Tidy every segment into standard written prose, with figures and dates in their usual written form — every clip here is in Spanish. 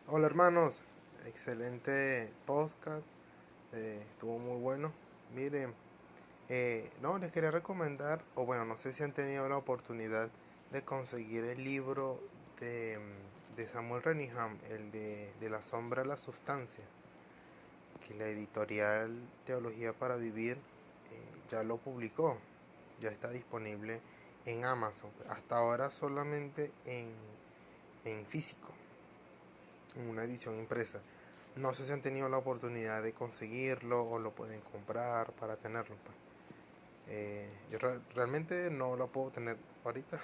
Hola hermanos, excelente podcast, estuvo muy bueno. Miren, no, les quería recomendar, o bueno, no sé si han tenido la oportunidad de conseguir el libro de Samuel Renningham, el de La sombra a la sustancia, que la editorial Teología para Vivir ya lo publicó, ya está disponible en Amazon, hasta ahora solamente en físico, en una edición impresa. No sé si han tenido la oportunidad de conseguirlo o lo pueden comprar para tenerlo. Pues. Yo realmente no lo puedo tener ahorita.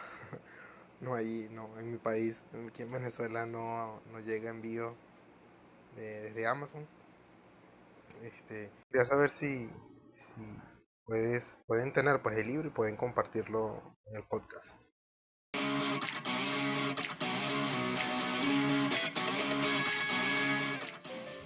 No, en mi país, aquí en Venezuela no llega envío desde Amazon. Quería saber si pueden tener pues el libro y pueden compartirlo en el podcast.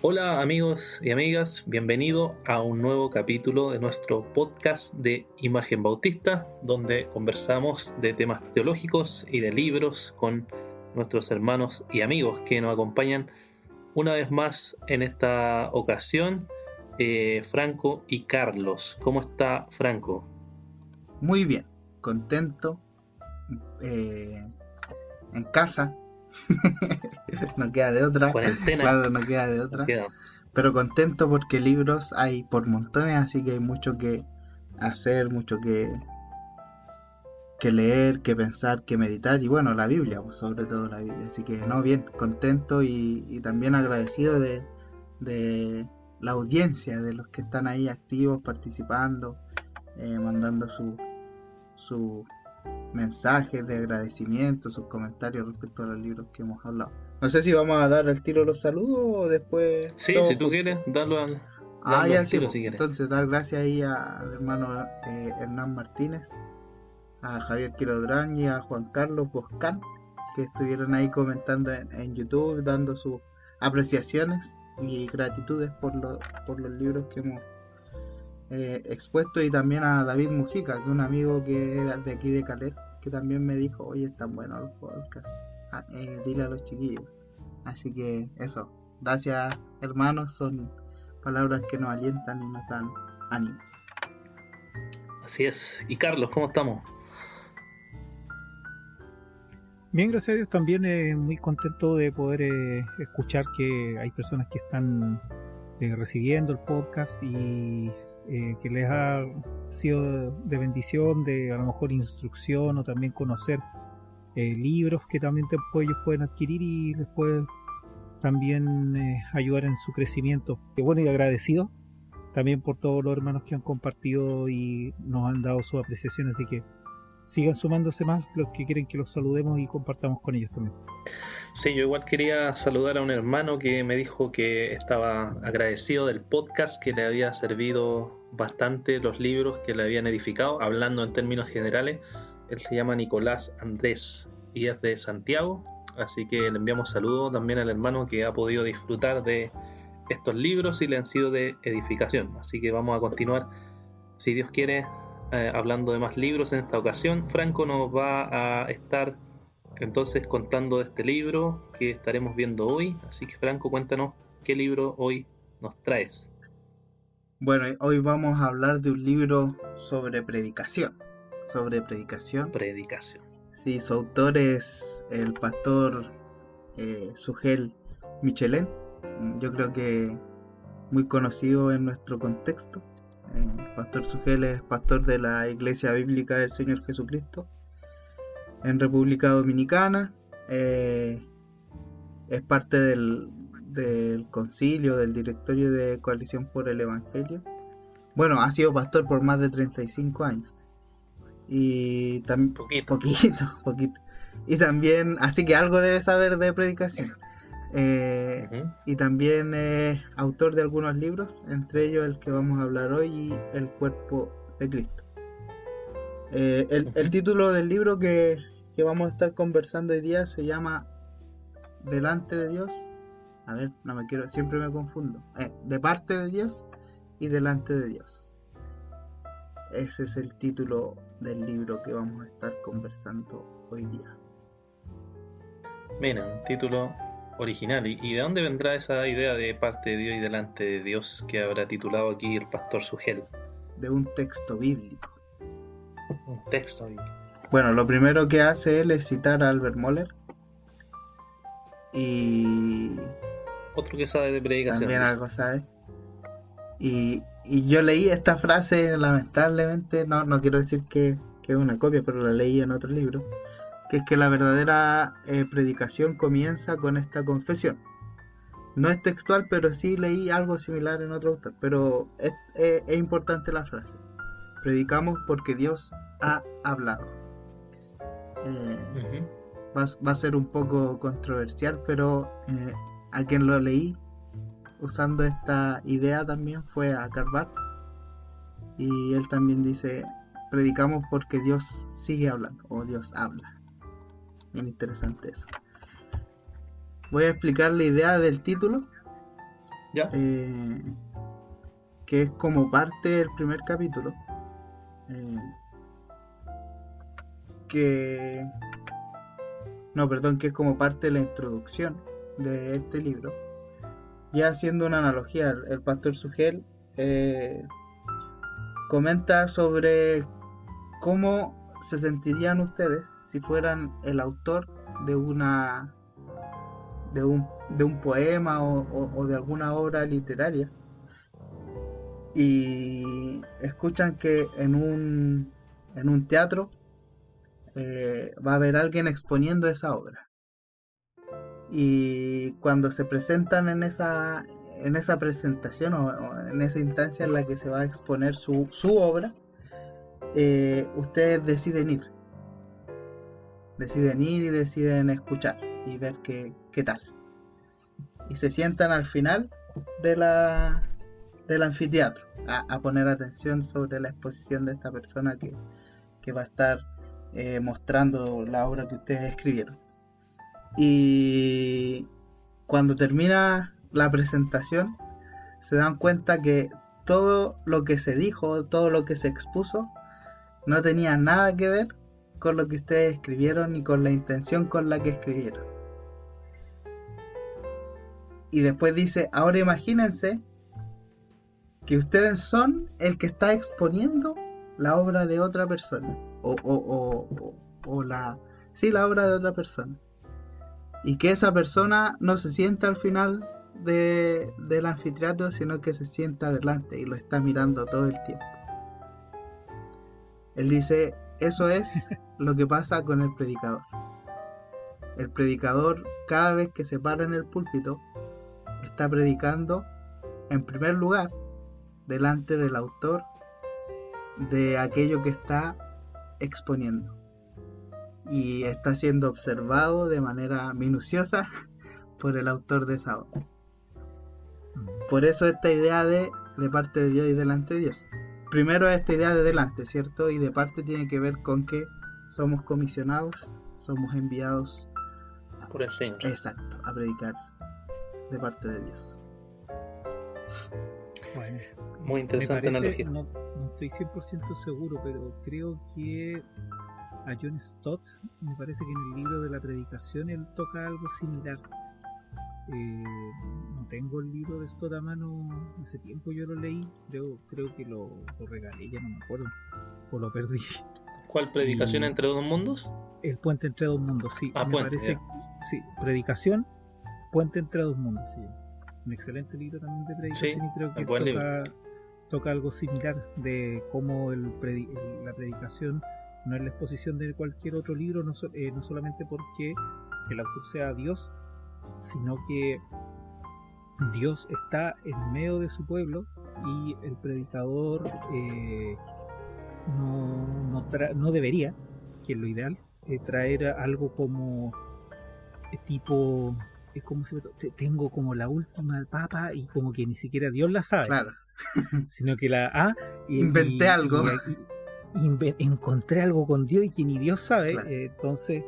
Hola amigos y amigas, bienvenido a un nuevo capítulo de nuestro podcast de Imagen Bautista, donde conversamos de temas teológicos y de libros con nuestros hermanos y amigos que nos acompañan una vez más en esta ocasión, Franco y Carlos. ¿Cómo está Franco? Muy bien, contento, en casa, no queda de otra, Cuarentena, claro, no queda de nos otra, queda. pero contento porque libros hay por montones, así que hay mucho que hacer, mucho que leer, que pensar, que meditar, y bueno, la Biblia, pues, sobre todo la Biblia, así que no, bien, contento y también agradecido de la audiencia, de los que están ahí activos, participando, mandando su mensajes de agradecimiento, sus comentarios respecto a los libros que hemos hablado. No sé si vamos a dar al tiro los saludos o después Sí, todos si tú juntos. quieres, darlo Ah, darlo ya al sí, tiro pues. si quieres. Entonces dar gracias ahí al hermano Hernán Martínez, a Javier Quirodrán y a Juan Carlos Boscán, que estuvieron ahí comentando en YouTube, dando sus apreciaciones y gratitudes por los libros que hemos expuesto, y también a David Mujica, que es un amigo que es de aquí de Calera, que también me dijo, oye, están buenos los podcasts, dile a los chiquillos. Así que eso, gracias hermanos, son palabras que nos alientan y nos dan ánimo. Así es. Y Carlos, ¿cómo estamos? Bien, gracias a Dios, también muy contento de poder escuchar que hay personas que están recibiendo el podcast y que les ha sido de bendición, de a lo mejor instrucción o también conocer libros que también ellos pueden adquirir y les pueden también ayudar en su crecimiento. Y bueno, y agradecido también por todos los hermanos que han compartido y nos han dado su apreciación, así que sigan sumándose más los que quieren que los saludemos y compartamos con ellos también. Sí, yo igual quería saludar a un hermano que me dijo que estaba agradecido del podcast, que le había servido bastante los libros que le habían edificado, hablando en términos generales. Él se llama Nicolás Andrés y es de Santiago, así que le enviamos saludos también al hermano que ha podido disfrutar de estos libros y le han sido de edificación. Así que vamos a continuar, si Dios quiere, hablando de más libros en esta ocasión. Franco nos va a estar entonces contando de este libro que estaremos viendo hoy. Así que Franco, cuéntanos qué libro hoy nos traes. Bueno, hoy vamos a hablar de un libro sobre predicación. Sobre predicación. Predicación. Sí, su autor es el pastor Sugel Michelén. Yo creo que muy conocido en nuestro contexto. Pastor Sugel es pastor de la Iglesia Bíblica del Señor Jesucristo en República Dominicana. Es parte del concilio, del directorio de Coalición por el Evangelio. Bueno, ha sido pastor por más de 35 años. Y también Poquito. poquito. Y también, así que algo debe saber de predicación. Uh-huh. Y también es autor de algunos libros, entre ellos el que vamos a hablar hoy, y El cuerpo de Cristo. El Uh-huh. título del libro que vamos a estar conversando hoy día se llama Delante de Dios. A ver, no me quiero, siempre me confundo. De parte de Dios y delante de Dios. Ese es el título del libro que vamos a estar conversando hoy día. Mira, un título original. ¿Y de dónde vendrá esa idea de parte de Dios y delante de Dios que habrá titulado aquí el pastor Sugel? De un texto bíblico. Un texto ahí. Bueno, lo primero que hace él es citar a Albert Moller. Y Otro que sabe de predicación. también dice. algo sabe. Y yo leí esta frase, lamentablemente, no quiero decir que es una copia, pero la leí en otro libro, que es que la verdadera predicación comienza con esta confesión. No es textual, pero sí leí algo similar en otro autor, pero es importante la frase. Predicamos porque Dios ha hablado. Ujú. Va a ser un poco controversial, pero a quien lo leí usando esta idea también fue a Karl Barth, y él también dice: predicamos porque Dios sigue hablando, o Dios habla. Bien interesante eso. Voy a explicar la idea del título, ¿Ya? que es como parte del primer capítulo, que es como parte de la introducción de este libro. Ya haciendo una analogía, el pastor Sugel comenta sobre cómo se sentirían ustedes si fueran el autor de un poema o de alguna obra literaria, y escuchan que en un teatro va a haber alguien exponiendo esa obra, y cuando se presentan en esa presentación o en esa instancia en la que se va a exponer su obra, ustedes deciden ir y deciden escuchar y ver qué tal, y se sientan al final del anfiteatro a poner atención sobre la exposición de esta persona que va a estar mostrando la obra que ustedes escribieron. Y cuando termina la presentación, se dan cuenta que todo lo que se dijo, todo lo que se expuso, no tenía nada que ver con lo que ustedes escribieron ni con la intención con la que escribieron. Y después dice: ahora imagínense que ustedes son el que está exponiendo la obra de otra persona, la obra de otra persona, y que esa persona no se sienta al final del anfiteatro, sino que se sienta adelante y lo está mirando todo el tiempo. Él dice: eso es lo que pasa con el predicador. El predicador, cada vez que se para en el púlpito, está predicando en primer lugar delante del autor de aquello que está exponiendo, y está siendo observado de manera minuciosa por el autor de esa obra. Por eso esta idea de parte de Dios y delante de Dios. Primero esta idea de delante, ¿cierto? Y de parte tiene que ver con que somos comisionados, somos enviados Por el Señor. Exacto, a predicar de parte de Dios. Bueno, Muy interesante me parece, analogía. no estoy 100% seguro, pero creo que a John Stott, me parece que en el libro de la predicación él toca algo similar. No tengo el libro de Stott a mano, hace tiempo yo lo leí, creo que lo regalé, ya no me acuerdo, o lo perdí. ¿Cuál predicación Y- entre dos mundos? El puente entre dos mundos, sí. Ah, me Puente, parece, ya. sí, predicación, puente entre dos mundos, sí. Un excelente libro también de predicación, Sí, y creo que es buen toca algo similar de cómo la predicación no es la exposición de cualquier otro libro, no solamente porque el autor sea Dios, sino que Dios está en medio de su pueblo, y el predicador no debería, que es lo ideal, traer algo como tipo, es como si tengo como la última papa y como que ni siquiera Dios la sabe, Claro, sino que inventé algo. Encontré algo con Dios y que ni Dios sabe. Claro. Entonces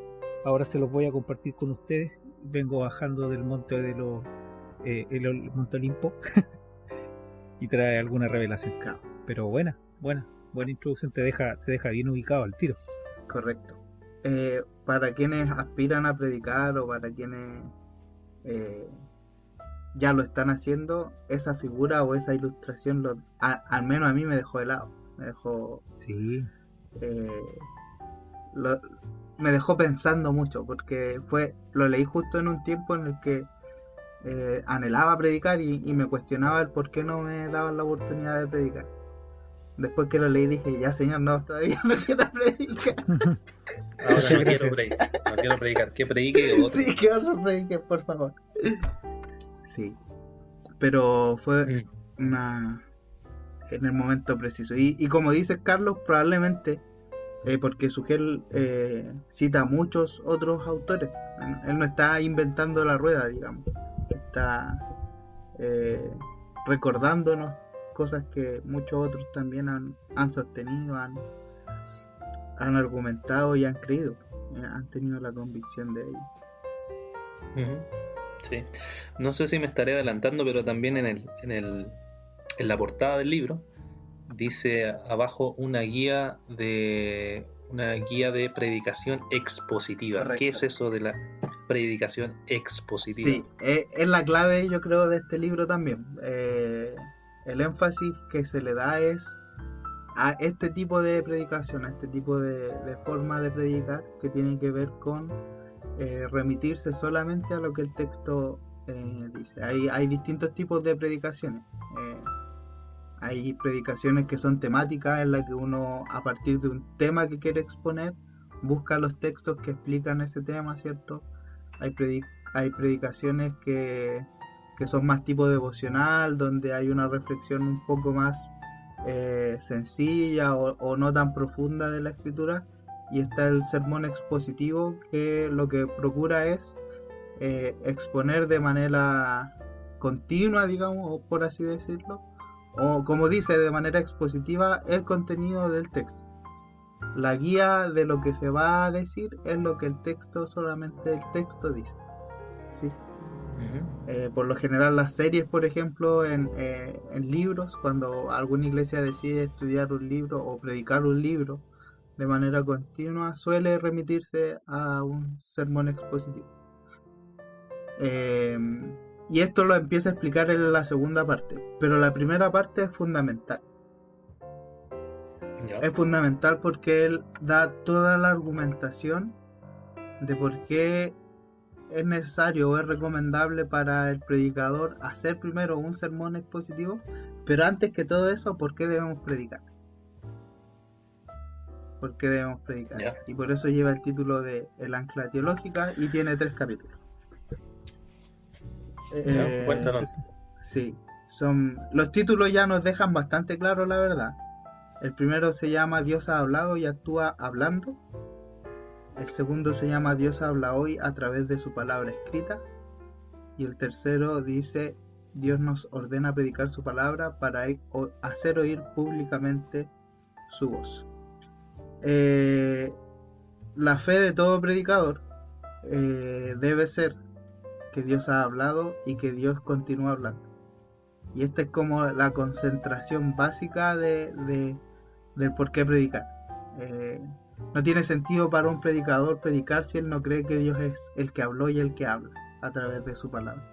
ahora se los voy a compartir con ustedes. Vengo bajando del monte el monte Olimpo y trae alguna revelación. Claro. Pero buena introducción, te deja bien ubicado al tiro. Correcto. Para quienes aspiran a predicar o para quienes eh, ya lo están haciendo, esa figura o esa ilustración al menos a mí me dejó helado, me dejó Sí, eh, lo- me dejó pensando mucho, porque lo leí justo en un tiempo en el que anhelaba predicar y me cuestionaba el por qué no me daban la oportunidad de predicar. Después que lo leí dije, ya señor, no, todavía no quiero predicar. Ahora Muchas no quiero gracias. predicar, no quiero predicar, que predique otro. Sí, que otro predique, por favor. Sí, pero fue Mm. en el momento preciso. Y como dice Carlos, probablemente, porque Sugel cita a muchos otros autores, él no está inventando la rueda, digamos, está eh, recordándonos cosas que muchos otros también han sostenido, han argumentado y han creído, han tenido la convicción de ello. Ujú. Sí. No sé si me estaré adelantando, pero también en la portada del libro dice abajo una guía de predicación expositiva. Correcto. ¿Qué es eso de la predicación expositiva? Sí, es la clave, yo creo, de este libro también. El énfasis que se le da es a este tipo de predicación, a este tipo de forma de predicar que tiene que ver con remitirse solamente a lo que el texto dice. Hay distintos tipos de predicaciones. Hay predicaciones que son temáticas, en las que uno, a partir de un tema que quiere exponer, busca los textos que explican ese tema, ¿cierto? Hay predicaciones que son más tipo devocional, donde hay una reflexión un poco más sencilla o no tan profunda de la escritura. Y está el sermón expositivo, que lo que procura es exponer de manera continua, digamos, por así decirlo, o como dice, de manera expositiva, el contenido del texto. La guía de lo que se va a decir es lo que el texto, solamente el texto dice, ¿sí? Ujú. Por lo general las series, por ejemplo, en libros, cuando alguna iglesia decide estudiar un libro o predicar un libro de manera continua, suele remitirse a un sermón expositivo. Y esto lo empieza a explicar en la segunda parte, pero la primera parte es fundamental. Ya. Es fundamental porque él da toda la argumentación de por qué es necesario o es recomendable para el predicador hacer primero un sermón expositivo, pero antes que todo eso, ¿por qué debemos predicar? ¿Por qué debemos predicar? Ya. Y por eso lleva el título de El ancla teológica y tiene 3 capítulos. Ya, cuéntanos. Sí, los títulos ya nos dejan bastante claro la verdad. El primero se llama Dios ha hablado y actúa hablando. El segundo se llama Dios habla hoy a través de su palabra escrita. Y el tercero dice Dios nos ordena predicar su palabra para hacer oír públicamente su voz. La fe de todo predicador debe ser que Dios ha hablado y que Dios continúa hablando. Y esta es como la concentración básica del por qué predicar. No tiene sentido para un predicador predicar si él no cree que Dios es el que habló y el que habla a través de su palabra.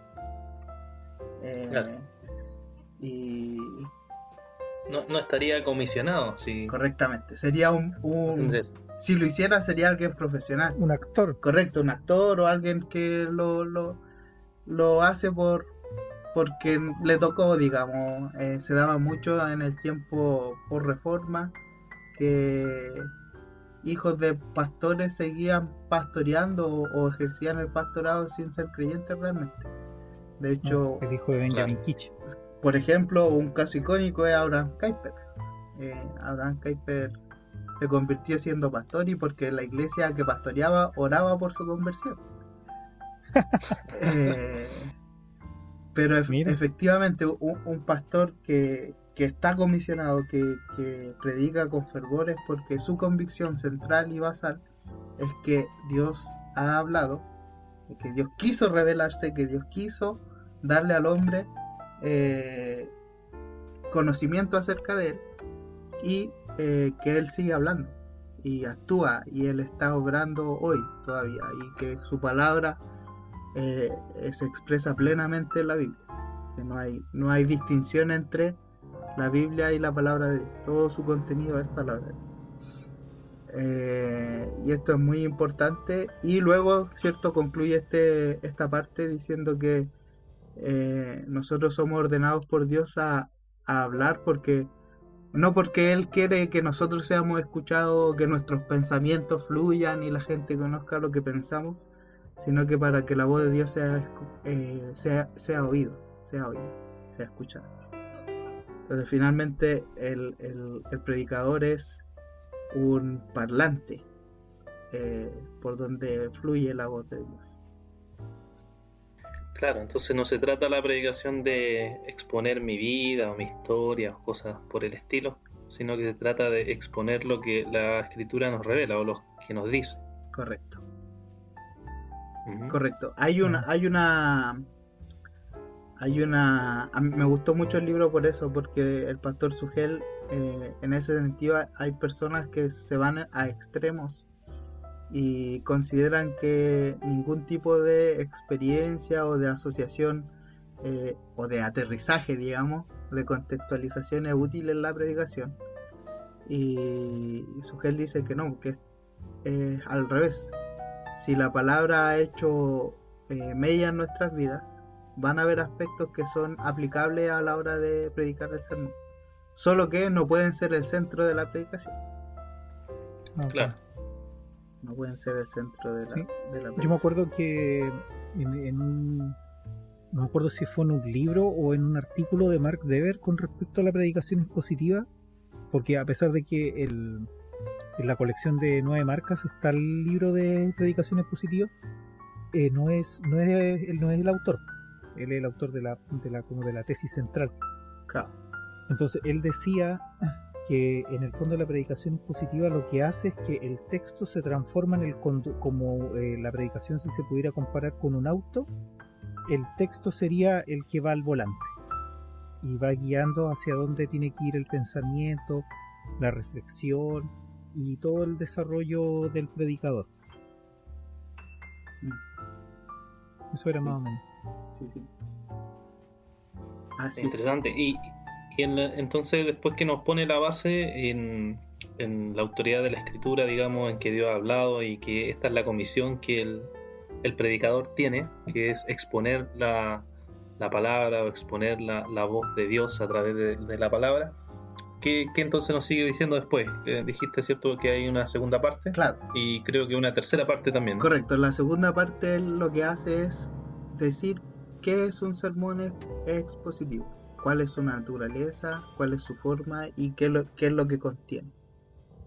Claro. Y No estaría comisionado, sí. correctamente, sería Entonces, si lo hiciera sería alguien profesional. un actor. Correcto, un actor o alguien que lo hace porque le tocó, digamos. Se daba mucho en el tiempo por Reforma que hijos de pastores seguían pastoreando o ejercían el pastorado sin ser creyentes realmente. De hecho, El hijo de Benjamin claro. Kitch. por ejemplo, un caso icónico es Abraham Kuyper. Abraham Kuyper se convirtió siendo pastor y porque la iglesia que pastoreaba oraba por su conversión. Pero Mira. efectivamente un pastor que está comisionado, que predica con fervor, es porque su convicción central y basal es que Dios ha hablado, que Dios quiso revelarse, que Dios quiso darle al hombre conocimiento acerca de él y que él sigue hablando y actúa y él está obrando hoy todavía y que su palabra se expresa plenamente en la Biblia. Que no hay distinción entre la Biblia y la palabra de Dios. Todo su contenido es palabra de Dios. Y esto es muy importante. Y luego, ¿cierto?, concluye esta parte diciendo que nosotros somos ordenados por Dios a hablar no porque Él quiere que nosotros seamos escuchados, que nuestros pensamientos fluyan y la gente conozca lo que pensamos, sino que para que la voz de Dios sea oído, sea escuchada. Entonces finalmente el predicador es un parlante por donde fluye la voz de Dios. Claro, entonces no se trata la predicación de exponer mi vida o mi historia o cosas por el estilo, sino que se trata de exponer lo que la Escritura nos revela o lo que nos dice. Correcto. Uh-huh. Correcto. A mí me gustó mucho el libro por eso, porque el pastor Sugel, en ese sentido, hay personas que se van a extremos y consideran que ningún tipo de experiencia o de asociación o de aterrizaje, digamos, de contextualización es útil en la predicación. Y Sugel dice que no, que es al revés. Si la palabra ha hecho mella en nuestras vidas, van a haber aspectos que son aplicables a la hora de predicar el sermón, solo que no pueden ser el centro de la predicación. Claro. No pueden ser el centro de la predicación. Yo me acuerdo que no me acuerdo si fue en un libro o en un artículo de Mark Dever con respecto a la predicación expositiva, porque a pesar de que en la colección de 9 marcas está el libro de predicación expositiva, no es el autor. Él es el autor de la tesis central. Claro. Entonces él decía que en el fondo la predicación expositiva lo que hace es que el texto se transforma como la predicación, si se pudiera comparar con un auto, el texto sería el que va al volante y va guiando hacia dónde tiene que ir el pensamiento, la reflexión y todo el desarrollo del predicador. Eso era más o menos. Sí. Así interesante. Es. Entonces, después que nos pone la base en la autoridad de la Escritura, digamos, en que Dios ha hablado y que esta es la comisión que el predicador tiene, que es exponer la palabra o exponer la voz de Dios a través de la palabra. ¿Qué entonces nos sigue diciendo después? Dijiste, ¿cierto?, que hay una segunda parte. Claro. Y creo que una tercera parte también. Correcto. La segunda parte lo que hace es decir qué es un sermón expositivo, cuál es su naturaleza, cuál es su forma y qué es lo que contiene.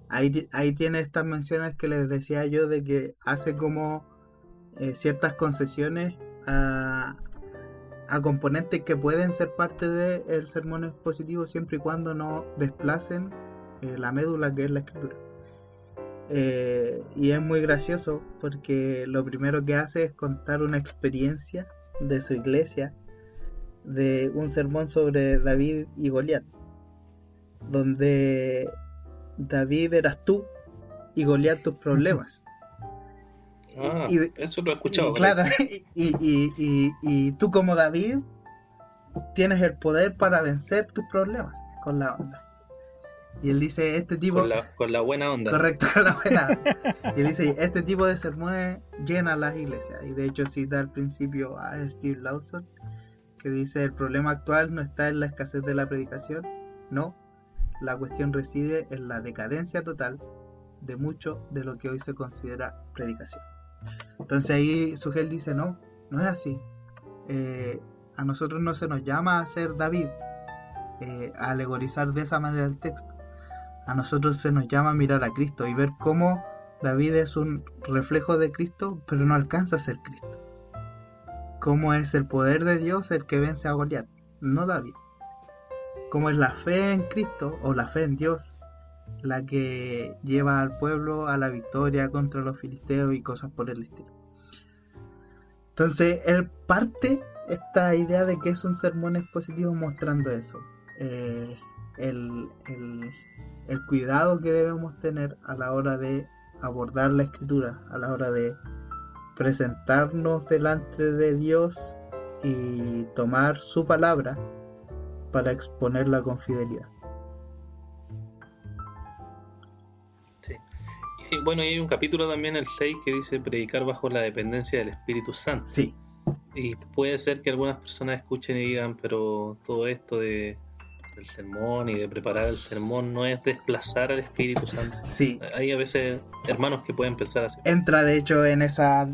Ahí tiene estas menciones que les decía yo de que hace como ciertas concesiones a componentes que pueden ser parte del sermón expositivo siempre y cuando no desplacen la médula que es la Escritura. Y es muy gracioso porque lo primero que hace es contar una experiencia de su iglesia, de un sermón sobre David y Goliat, donde David eras tú y Goliat tus problemas. Eso lo he escuchado. Y, claro, y tú como David tienes el poder para vencer tus problemas con la onda. Y él dice, este tipo... Con la buena onda. Correcto, con la buena onda. Y él dice, este tipo de sermones llena las iglesias. Y de hecho cita al principio a Steve Lawson, que dice, el problema actual no está en la escasez de la predicación, no, la cuestión reside en la decadencia total de mucho de lo que hoy se considera predicación. Entonces ahí Sugel dice, no es así. A nosotros no se nos llama a ser David, a alegorizar de esa manera el texto. A nosotros se nos llama a mirar a Cristo y ver cómo David es un reflejo de Cristo, pero no alcanza a ser Cristo. Cómo es el poder de Dios el que vence a Goliat, no David. Cómo es la fe en Cristo o la fe en Dios la que lleva al pueblo a la victoria contra los filisteos y cosas por el estilo. Entonces él parte esta idea de que es un sermón expositivo mostrando eso, el cuidado que debemos tener a la hora de abordar la Escritura, a la hora de presentarnos delante de Dios y tomar su palabra para exponerla con fidelidad. Sí. Y bueno, y hay un capítulo también en el 6 que dice predicar bajo la dependencia del Espíritu Santo. Sí, Y puede ser que algunas personas escuchen y digan, pero todo esto del sermón y de preparar el sermón no es desplazar al Espíritu Santo. sí. Hay a veces hermanos que pueden pensar así. Entra de hecho en esa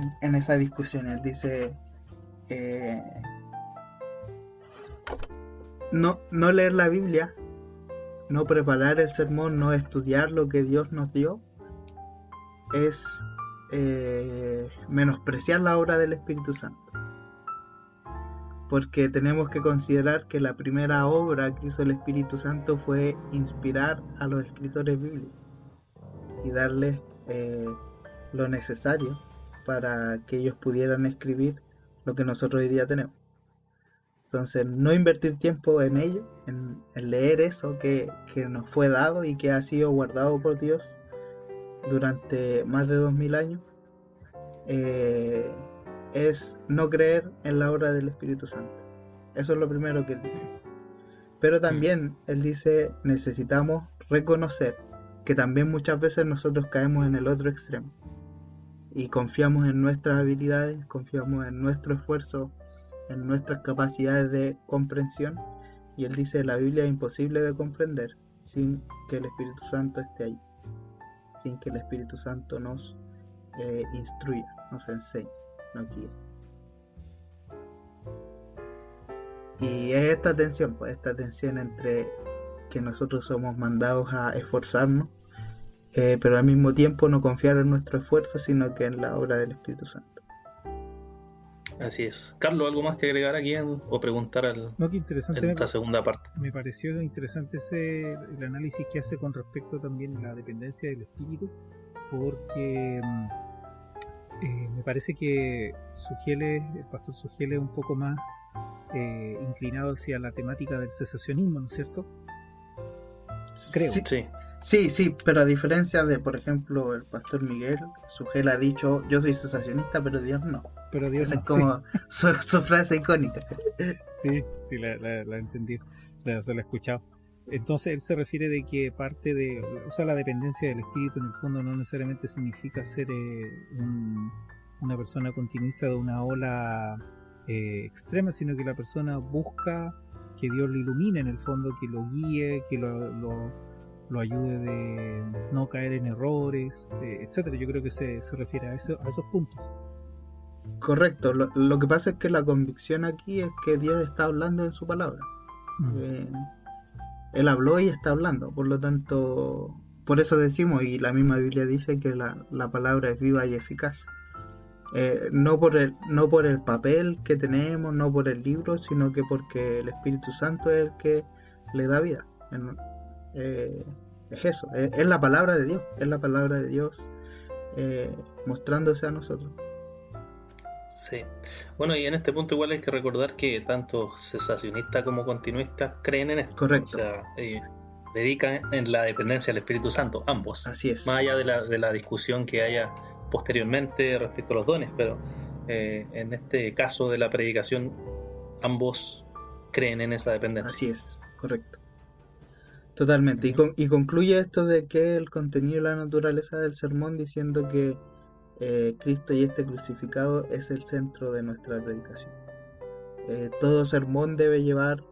discusión. Él dice no leer la Biblia, no preparar el sermón, no estudiar lo que Dios nos dio, es menospreciar la obra del Espíritu Santo. Porque tenemos que considerar que la primera obra que hizo el Espíritu Santo fue inspirar a los escritores bíblicos y darles lo necesario para que ellos pudieran escribir lo que nosotros hoy día tenemos. Entonces, no invertir tiempo en ello, en leer eso que nos fue dado y que ha sido guardado por Dios durante más de 2000 años, es no creer en la obra del Espíritu Santo. Eso es lo primero que él dice. Pero también él dice, necesitamos reconocer que también muchas veces nosotros caemos en el otro extremo y confiamos en nuestras habilidades, confiamos en nuestro esfuerzo, en nuestras capacidades de comprensión, y él dice, la Biblia es imposible de comprender sin que el Espíritu Santo esté ahí, sin que el Espíritu Santo nos instruya, nos enseñe, nos guíe. Y es esta tensión, pues esta tensión entre que nosotros somos mandados a esforzarnos, pero al mismo tiempo no confiar en nuestro esfuerzo, sino que en la obra del Espíritu Santo. Así es. Carlos, ¿algo más que agregar aquí o preguntar No, qué interesante. en esta segunda parte? Me pareció interesante el análisis que hace con respecto también a la dependencia del Espíritu, porque me parece que el pastor Sugele es un poco más inclinado hacia la temática del cesacionismo, ¿no es cierto? Creo. Sí, pero a diferencia de, por ejemplo, el pastor Miguel, Sugel ha dicho, yo soy cesacionista, pero Dios no. Pero Dios Esa no, es como su frase icónica. Sí, la entendí, se la he escuchado. Entonces él se refiere de que parte de, o sea, la dependencia del Espíritu en el fondo no necesariamente significa ser una persona continuista de una ola extrema, sino que la persona busca que Dios le ilumine en el fondo, que lo guíe, que lo ayude de no caer en errores, etcétera. Yo creo que se refiere a esos puntos. Correcto, lo que pasa es que la convicción aquí es que Dios está hablando en su palabra. Él habló y está hablando, por lo tanto, por eso decimos, y la misma Biblia dice que la palabra es viva y eficaz. No por el papel que tenemos, no por el libro, sino que porque el Espíritu Santo es el que le da vida. Es eso, es la palabra de Dios, mostrándose a nosotros. Sí. Bueno, y en este punto igual hay que recordar que tanto cesacionistas como continuistas creen en esto. Correcto. O sea, dedican en la dependencia del Espíritu Santo, ambos. Así es. Más allá de la discusión que haya posteriormente respecto a los dones, pero en este caso de la predicación, ambos creen en esa dependencia. Así es, correcto. Totalmente. Y concluye esto de que el contenido y la naturaleza del sermón diciendo que Cristo y este crucificado es el centro de nuestra predicación. Todo sermón debe llevar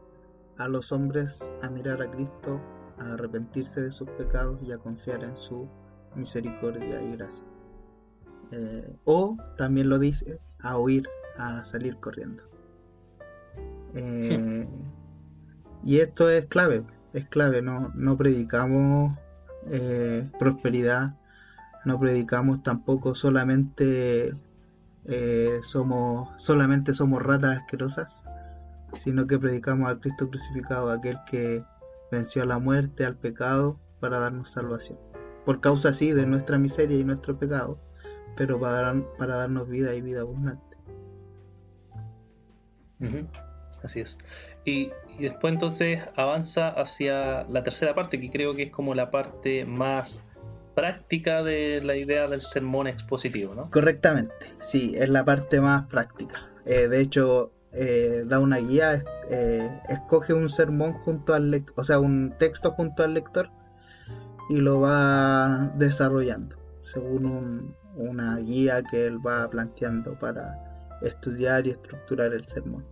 a los hombres a mirar a Cristo, a arrepentirse de sus pecados y a confiar en su misericordia y gracia. O también lo dice, a huir, a salir corriendo. Y esto es clave, no predicamos prosperidad, no predicamos tampoco solamente somos ratas asquerosas, sino que predicamos al Cristo crucificado, aquel que venció a la muerte, al pecado, para darnos salvación. Por causa sí de nuestra miseria y nuestro pecado, pero para darnos vida y vida abundante. Así es. Y después entonces avanza hacia la tercera parte, que creo que es como la parte más práctica de la idea del sermón expositivo, ¿no? Correctamente, sí, es la parte más práctica. De hecho, da una guía, escoge un sermón junto al lector, o sea, un texto junto al lector y lo va desarrollando según una guía que él va planteando para estudiar y estructurar el sermón.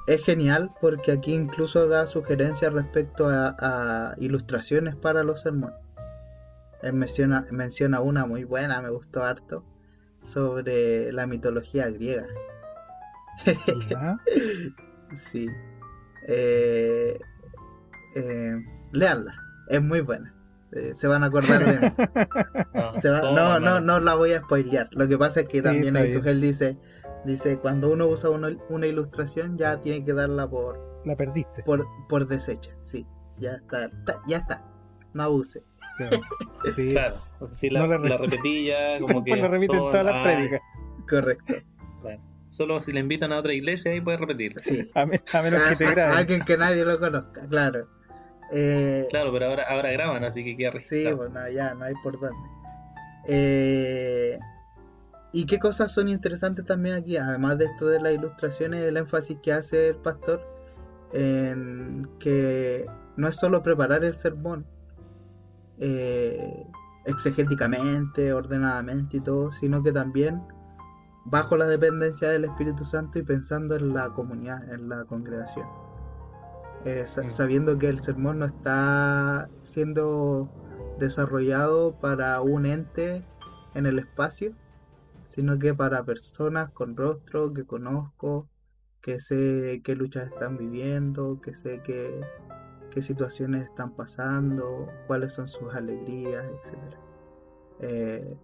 Es genial porque aquí incluso da sugerencias respecto a ilustraciones para los sermones. Él menciona una muy buena, me gustó harto, sobre la mitología griega. ¿Ya? Sí. Léanla, es muy buena. Se van a acordar de mí. No la voy a spoilear. Lo que pasa es que Sí, también está ahí bien. Sugel dice cuando uno usa una ilustración ya tiene que darla La perdiste. por deshecha. Sí, ya está. No abuse. Claro. Sí. Claro, si No la la repetí ya, como que Después la repiten todas las prédicas. Correcto. Claro. Solo si le invitan a otra iglesia ahí puede repetir. Sí. A menos que te graben. Alguien que nadie lo conozca, claro. Claro, pero ahora graban, así que queda Sí, registrado. bueno, ya no hay por dónde. ¿Y qué cosas son interesantes también aquí? Además de esto de las ilustraciones, el énfasis que hace el pastor en que no es solo preparar el sermón exegéticamente, ordenadamente y todo, sino que también bajo la dependencia del Espíritu Santo y pensando en la comunidad, en la congregación. Sabiendo que el sermón no está siendo desarrollado para un ente en el espacio, sino que para personas con rostro que conozco, que sé qué luchas están viviendo, que sé qué situaciones están pasando, cuáles son sus alegrías, etc.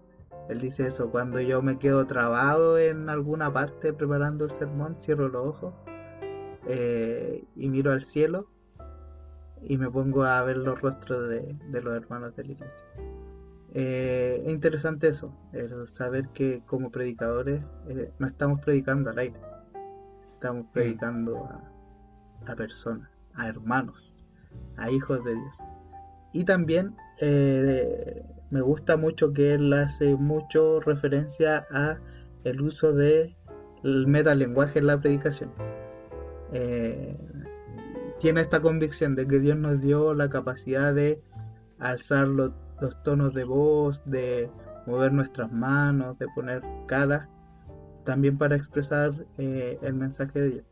Él dice eso: cuando yo me quedo trabado en alguna parte preparando el sermón, cierro los ojos y miro al cielo y me pongo a ver los rostros de los hermanos de la iglesia. Es interesante eso, el saber que como predicadores no estamos predicando al aire, estamos predicando a personas, a hermanos, a hijos de Dios. Y también me gusta mucho que él hace mucho referencia a el uso del metalenguaje en la predicación. Tiene esta convicción de que Dios nos dio la capacidad de alzar los tonos de voz, de mover nuestras manos, de poner cara, también para expresar el mensaje de Dios.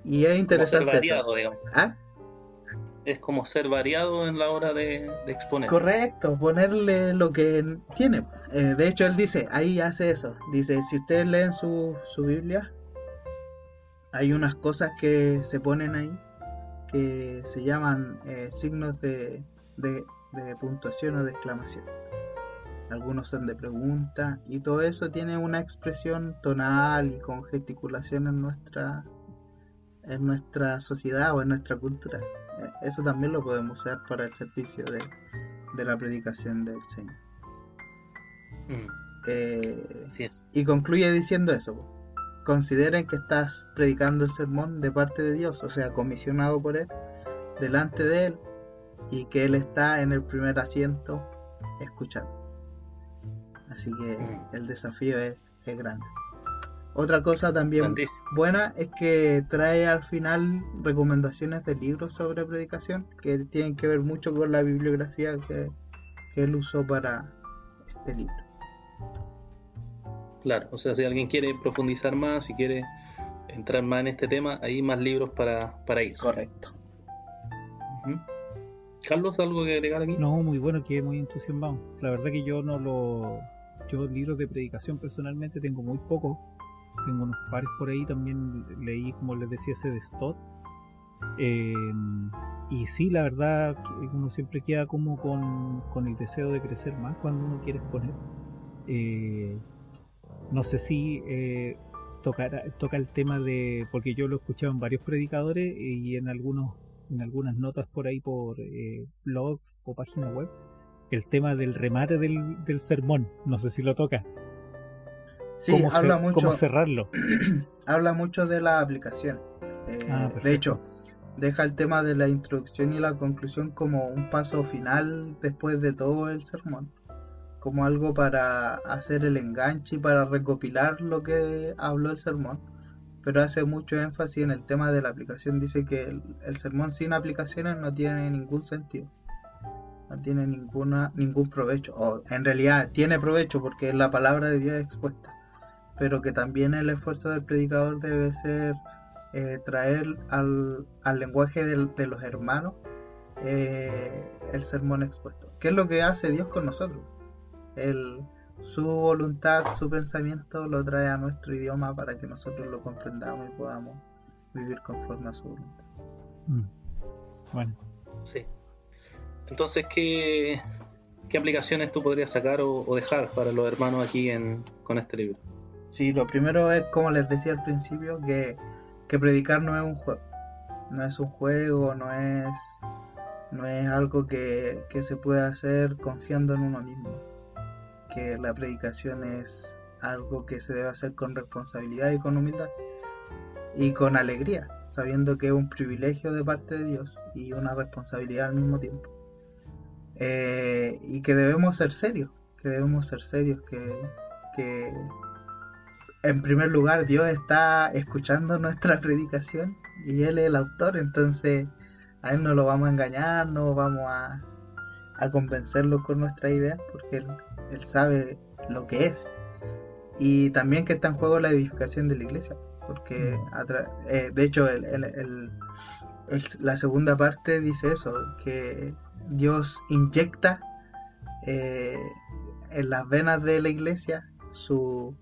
Y es interesante como ser variado, eso. digamos. ¿Ah? Es como ser variado en la hora de exponer. Correcto, ponerle lo que tiene. De hecho, él dice, ahí hace eso. Dice, si ustedes leen su Biblia, hay unas cosas que se ponen ahí que se llaman signos de puntuación o de exclamación. Algunos son de pregunta y todo eso tiene una expresión tonal y con gesticulación en nuestra sociedad o en nuestra cultura. Eso también lo podemos usar para el servicio de la predicación del Señor. Así es. Y concluye diciendo eso: consideren que estás predicando el sermón de parte de Dios, o sea, comisionado por Él, delante de Él, y que Él está en el primer asiento escuchando. Así que el desafío es grande. Otra cosa también Grandísimo. buena es que trae al final recomendaciones de libros sobre predicación que tienen que ver mucho con la bibliografía que él usó para este libro. Claro, o sea, si alguien quiere profundizar más, si quiere entrar más en este tema, hay más libros para ir. Correcto. Carlos, ¿algo que agregar aquí? No, muy bueno, quedé muy entusiasmado. La verdad que yo libros de predicación personalmente tengo muy pocos. Tengo unos pares por ahí, también leí, como les decía, ese de Stott. Y sí, la verdad, uno siempre queda como con el deseo de crecer más cuando uno quiere exponer. No sé si toca el tema de, porque yo lo he escuchado en varios predicadores y en algunas notas por ahí por blogs o páginas web, el tema del remate del sermón. No sé si lo toca. Sí, ¿Cómo cerrarlo? Habla mucho de la aplicación. De hecho, deja el tema de la introducción y la conclusión como un paso final después de todo el sermón, como algo para hacer el enganche y para recopilar lo que habló el sermón, pero hace mucho énfasis en el tema de la aplicación. Dice que el sermón sin aplicaciones no tiene ningún sentido, no tiene ningún provecho, o en realidad tiene provecho porque es la palabra de Dios expuesta, pero que también el esfuerzo del predicador debe ser traer al lenguaje de los hermanos el sermón expuesto. ¿Qué es lo que hace Dios con nosotros? Su voluntad, su pensamiento lo trae a nuestro idioma para que nosotros lo comprendamos y podamos vivir conforme a su voluntad. Bueno. Sí. Entonces, ¿qué aplicaciones tú podrías sacar o dejar para los hermanos aquí con este libro? Sí, lo primero es, como les decía al principio, que predicar no es un juego. No es un juego, no es algo que se puede hacer confiando en uno mismo. Que la predicación es algo que se debe hacer con responsabilidad y con humildad. Y con alegría, sabiendo que es un privilegio de parte de Dios y una responsabilidad al mismo tiempo. Y que debemos ser serios, que en primer lugar Dios está escuchando nuestra predicación y Él es el autor, entonces a Él no lo vamos a engañar, no vamos a convencerlo con nuestra idea, porque Él sabe lo que es. Y también que está en juego la edificación de la iglesia, porque de hecho la segunda parte dice eso, que Dios inyecta en las venas de la iglesia su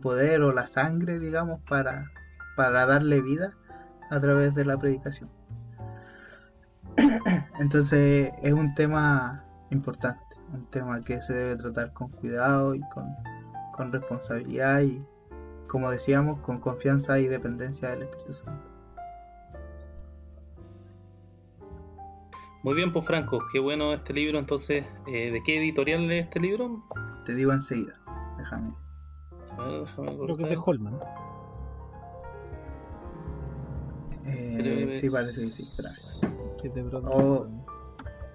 poder o la sangre, digamos, para darle vida a través de la predicación. Entonces es un tema importante, un tema que se debe tratar con cuidado y con responsabilidad y, como decíamos, con confianza y dependencia del Espíritu Santo. Muy bien, pues Franco, qué bueno este libro. Entonces, ¿de qué editorial es este libro? Te digo enseguida, déjame Creo que es de Holman. Sí, parece que sí, espera.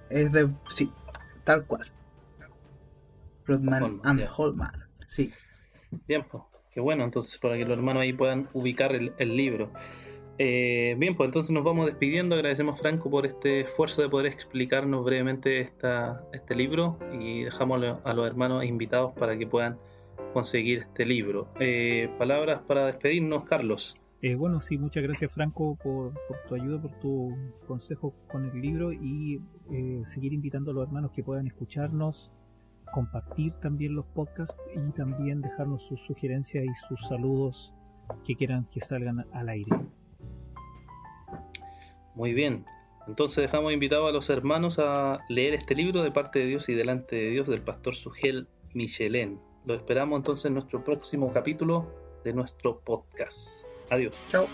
Es de sí, tal cual. Broadman and Holman, sí. Bien, pues, qué bueno, entonces para que los hermanos ahí puedan ubicar el libro. Bien, pues entonces nos vamos despidiendo. Agradecemos a Franco por este esfuerzo de poder explicarnos brevemente este libro y dejamos a los hermanos invitados para que puedan conseguir este libro. Palabras para despedirnos, Carlos. Bueno, sí, muchas gracias, Franco, por tu ayuda, por tu consejo con el libro y seguir invitando a los hermanos que puedan escucharnos, compartir también los podcasts y también dejarnos sus sugerencias y sus saludos que quieran que salgan al aire. Muy bien, entonces dejamos invitados a los hermanos a leer este libro de parte de Dios y delante de Dios del pastor Sugel Michelén. Lo esperamos entonces en nuestro próximo capítulo de nuestro podcast. Adiós. Chao.